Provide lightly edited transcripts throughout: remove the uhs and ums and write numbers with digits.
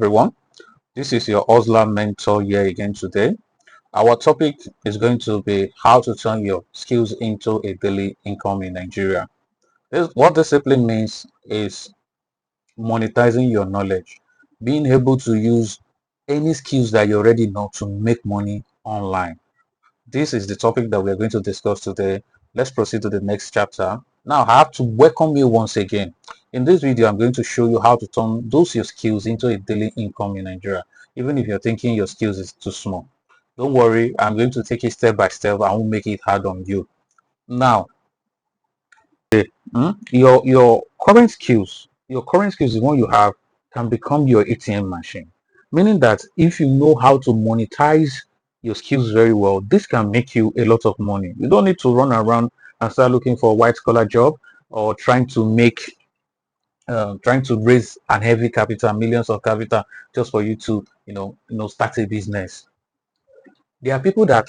Everyone, this is your Osler mentor here again today. Our topic is going to be how to turn your skills into a daily income in Nigeria. What this simply means is monetizing your knowledge, being able to use any skills that you already know to make money online. This is the topic that we're going to discuss today. Let's proceed to the next chapter. Now, I have to welcome you once again. In this video, I'm going to show you how to turn those your skills into a daily income in Nigeria, even if you're thinking your skills is too small. Don't worry, I'm going to take it step by step. I won't make it hard on you. Now, your current skills, the one you have, can become your ATM machine. Meaning that if you know how to monetize your skills very well, this can make you a lot of money. You don't need to run around and start looking for a white collar job or trying to raise an heavy capital, millions of capital, just for you to start a business. There are people that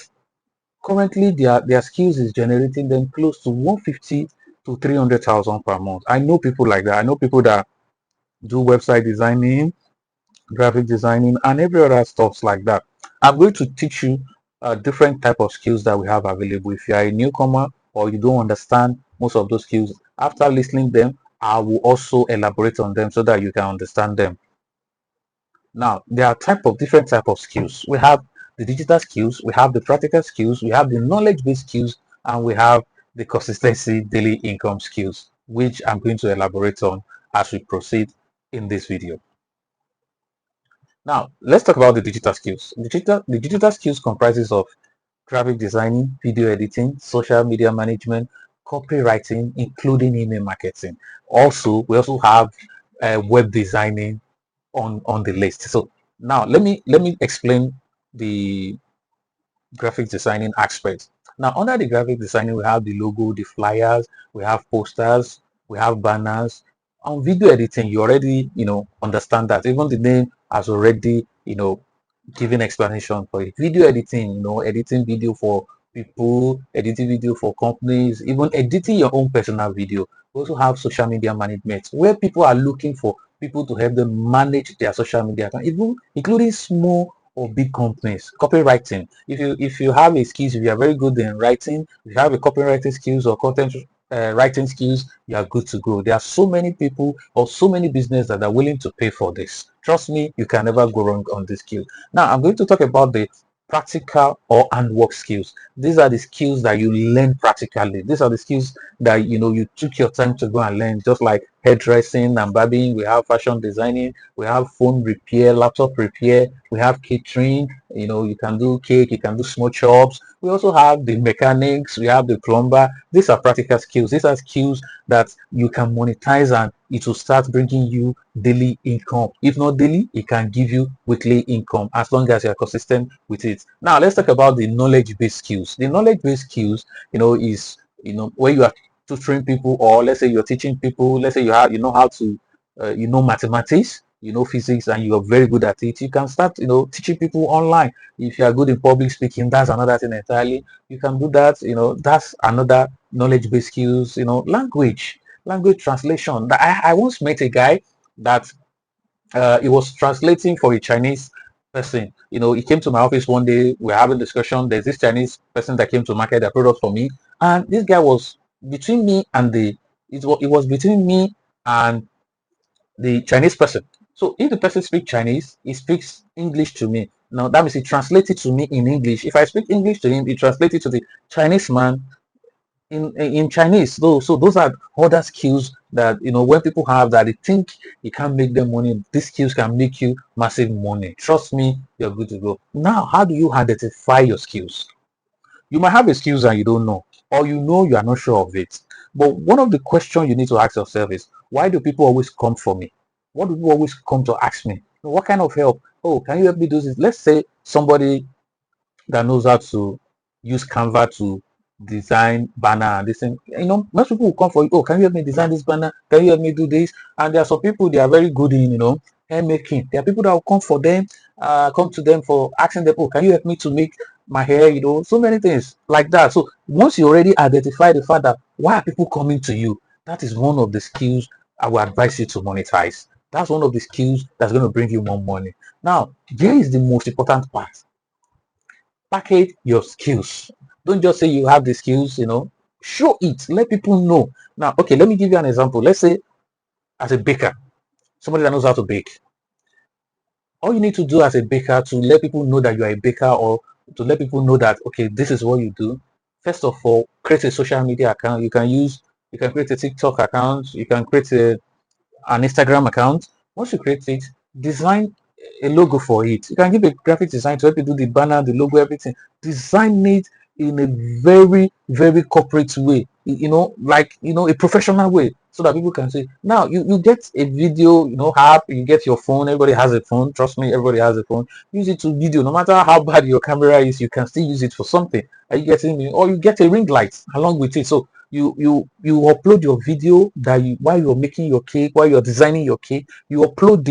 currently their skills is generating them close to 150 to 300,000 per month. I know people like that. I know people that do website designing, graphic designing, and every other stuffs like that. I'm going to teach you different type of skills that we have available. If you are a newcomer or you don't understand most of those skills, after listening them, I will also elaborate on them so that you can understand them. Now, there are different type of skills. We have the digital skills, we have the practical skills, we have the knowledge-based skills, and we have the consistency daily income skills, which I'm going to elaborate on as we proceed in this video. Now, let's talk about the digital skills. The digital skills comprises of graphic designing, video editing, social media management, copywriting, including email marketing. Also, we also have web designing on the list. So now let me explain the graphic designing aspect. Now under the graphic designing, we have the logo, the flyers, we have posters, we have banners. On video editing, you already understand that even the name has already given explanation for it. Video editing, editing video for people, editing video for companies, even editing your own personal video. We also have social media management where people are looking for people to help them manage their social media account, even including small or big companies. Copywriting. If you have a skills, if you are very good in writing, if you have a copywriting skills or content writing skills, you are good to go. There are so many people or so many businesses that are willing to pay for this. Trust me, you can never go wrong on this skill. Now, I'm going to talk about the practical or handwork skills. These are the skills that you learn practically. These are the skills that you took your time to go and learn, just like hairdressing and barbing. We have fashion designing, we have phone repair, laptop repair, we have catering. You can do cake, you can do small chops. We also have the mechanics, we have the plumber. These are practical skills. These are skills that you can monetize and it will start bringing you daily income. If not daily, it can give you weekly income as long as you're consistent with it. Now let's talk about the knowledge-based skills. The knowledge-based skills is where you are tutoring people, or let's say you're teaching people. Let's say you know how to mathematics, physics, and you are very good at it. You can start teaching people online. If you are good in public speaking, that's another thing entirely. You can do that. That's another knowledge-based skills. Language translation. I once met a guy that he was translating for a Chinese person. He came to my office one day. We're having discussion. There's this Chinese person that came to market their product for me, and this guy was between me and it was between me and the Chinese person. So if the person speaks Chinese, he speaks English to me. Now that means he translates it to me in English. If I speak English to him, he translates it to the Chinese man in Chinese. So those are other skills that when people have that they think it can make them money, these skills can make you massive money. Trust me, you're good to go. Now, how do you identify your skills? You might have a skills and you don't know, or you are not sure of it. But one of the questions you need to ask yourself is, why do people always come for me? What do people always come to ask me? What kind of help? Oh, can you help me do this? Let's say somebody that knows how to use Canva to design banner and this thing. Most people will come for you. Oh, can you help me design this banner? Can you help me do this? And there are some people, they are very good in hair making. There are people that will come for them, come to them for asking them, oh, can you help me to make my hair? So many things like that. So once you already identify the fact that why are people coming to you, that is one of the skills I will advise you to monetize. That's one of the skills that's going to bring you more money. Now, here is the most important part. Package your skills. Don't just say you have the skills, show it. Let people know. Now, okay, let me give you an example. Let's say as a baker, somebody that knows how to bake. All you need to do as a baker to let people know that you are a baker, or to let people know that, okay, this is what you do. First of all, create a social media account. You can create a TikTok account. You can create an Instagram account. Once you create it, design a logo for it. You can give a graphic design to help you do the banner, the logo, everything. Design it in a very, very corporate way, like, a professional way, so that people can say, now you get a video, app, you get your phone, everybody has a phone, trust me, everybody has a phone. Use it to video. No matter how bad your camera is, you can still use it for something. Are you getting me? Or you get a ring light along with it. So you upload your video that while you're making your cake, while you're designing your cake, you upload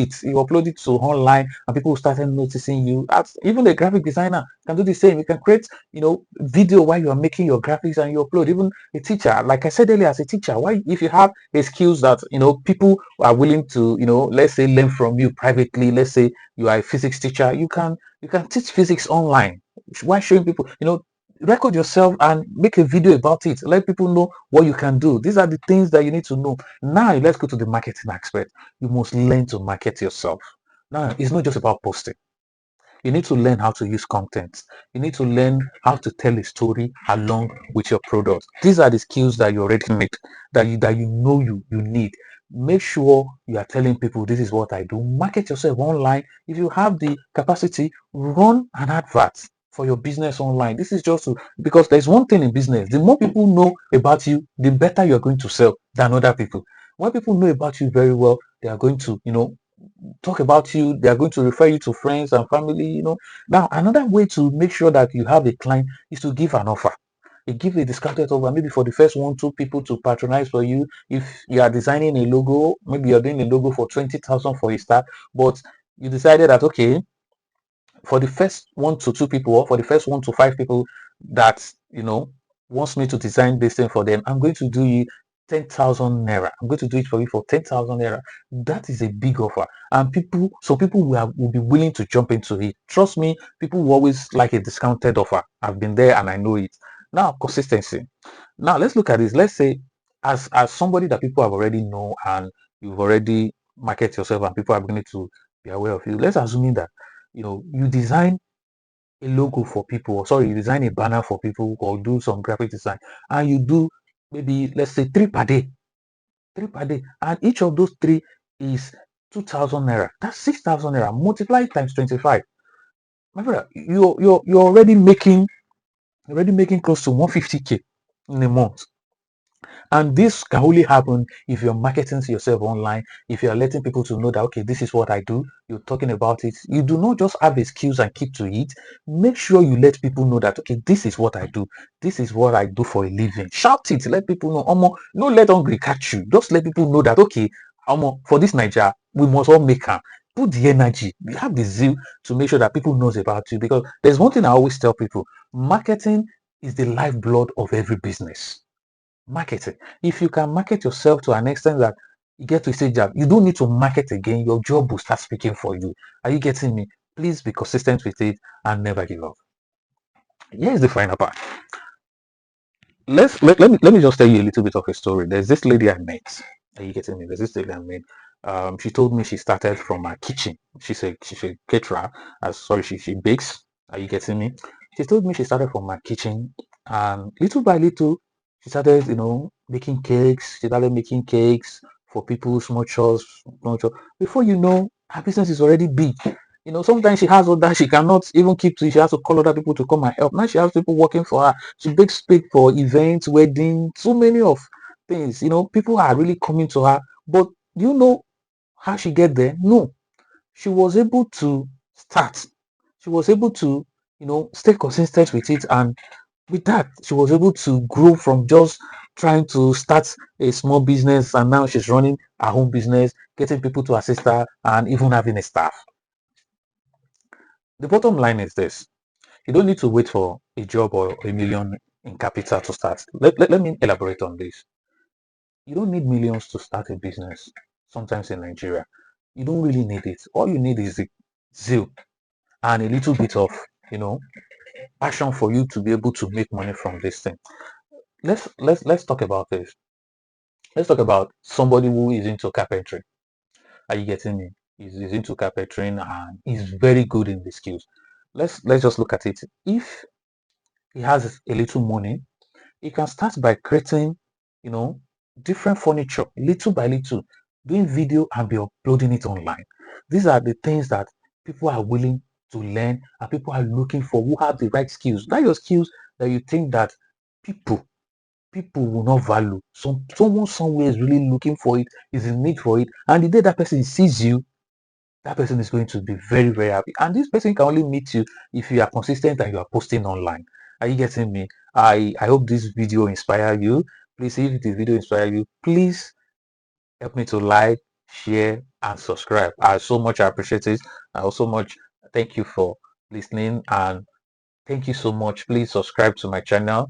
it to online, and people started noticing you. As even a graphic designer can do the same. You can create, video while you're making your graphics, and you upload. Even a teacher, like I said earlier, as a teacher, why, if you have a skills that, people are willing to, let's say, learn from you privately. Let's say you are a physics teacher, you can teach physics online. Why showing people, record yourself and make a video about it. Let people know what you can do. These are the things that you need to know. Now let's go to the marketing aspect. You must learn to market yourself. Now it's not just about posting. You need to learn how to use content. You need to learn how to tell a story along with your product. These are the skills that you already need, that you know you need. Make sure you are telling people, this is what I do. Market yourself online. If you have the capacity, run an advert for your business online. This is just because there's one thing in business. The more people know about you, the better you're going to sell than other people. When people know about you very well, they are going to, talk about you. They are going to refer you to friends and family. Now, another way to make sure that you have a client is to give an offer. You give a discounted offer, maybe for the first one, two people to patronize for you. If you are designing a logo, maybe you're doing a logo for 20,000 for a start, but you decided that, okay, for the first one to two people, or for the first one to five people that wants me to design this thing for them, I'm going to do you 10,000 naira. I'm going to do it for you for 10,000 naira. That is a big offer, and people will be willing to jump into it. Trust me, people will always like a discounted offer. I've been there and I know it. Now, consistency. Now let's look at this. Let's say, as somebody that people have already know, and you've already market yourself, and people are beginning to be aware of you. Let's assume that you design a logo for people, or sorry, you design a banner for people, or do some graphic design, and you do, maybe, let's say, three per day, and each of those three is 2,000 naira. That's 6,000 naira. Multiply it times 25. My brother, you're already making close to 150K in a month. And this can only happen if you're marketing to yourself online, if you're letting people to know that, okay, this is what I do, you're talking about it. You do not just have excuse and keep to it. Make sure you let people know that, okay, this is what I do. This is what I do for a living. Shout it, let people know. No, let hungry catch you. Just let people know that, okay, for this Nigeria, we must all make her. Put the energy, you have the zeal to make sure that people knows about you. Because there's one thing I always tell people: marketing is the lifeblood of every business. Marketing. If you can market yourself to an extent that you get to a stage that you don't need to market again, your job will start speaking for you. Are you getting me? Please be consistent with it and never give up. Here's the final part. Let me just tell you a little bit of a story. There's this lady I met. Are you getting me? There's this lady I met. She told me she started from her kitchen. She's a caterer. Sorry, she bakes. Are you getting me? She told me she started from her kitchen, and little by little, she started, making cakes. She started making cakes for people, small chores, small chores. Before you know, her business is already big. Sometimes she has all that she cannot even keep to. She has to call other people to come and help. Now she has people working for her. She bakes cake for events, weddings, so many of things. People are really coming to her. But do you know how she get there? No. She was able to start. She was able to, stay consistent with it. And with that, she was able to grow from just trying to start a small business. And now she's running her own business, getting people to assist her, and even having a staff. The bottom line is this: you don't need to wait for a job or a million in capital to start. Let me elaborate on this. You don't need millions to start a business, sometimes in Nigeria. You don't really need it. All you need is the zeal and a little bit of, you know, passion for you to be able to make money from this thing. Let's talk about this. Let's talk about somebody who is into carpentry. Are you getting me? He's into carpentering and he's very good in the skills. Let's just look at it. If he has a little money, he can start by creating, you know, different furniture little by little, doing video and be uploading it online. These are the things that people are willing to learn and people are looking for who have the right skills. Not your skills that you think that people people will not value. Someone somewhere is really looking for it, is in need for it, and the day that person sees you, that person is going to be very, very happy. And this person can only meet you if you are consistent and you are posting online. Are you getting me? I hope this video inspire you. Please, if this video inspire you, please help me to like, share, and subscribe. I so much appreciate it. I also much thank you for listening and thank you so much. Please subscribe to my channel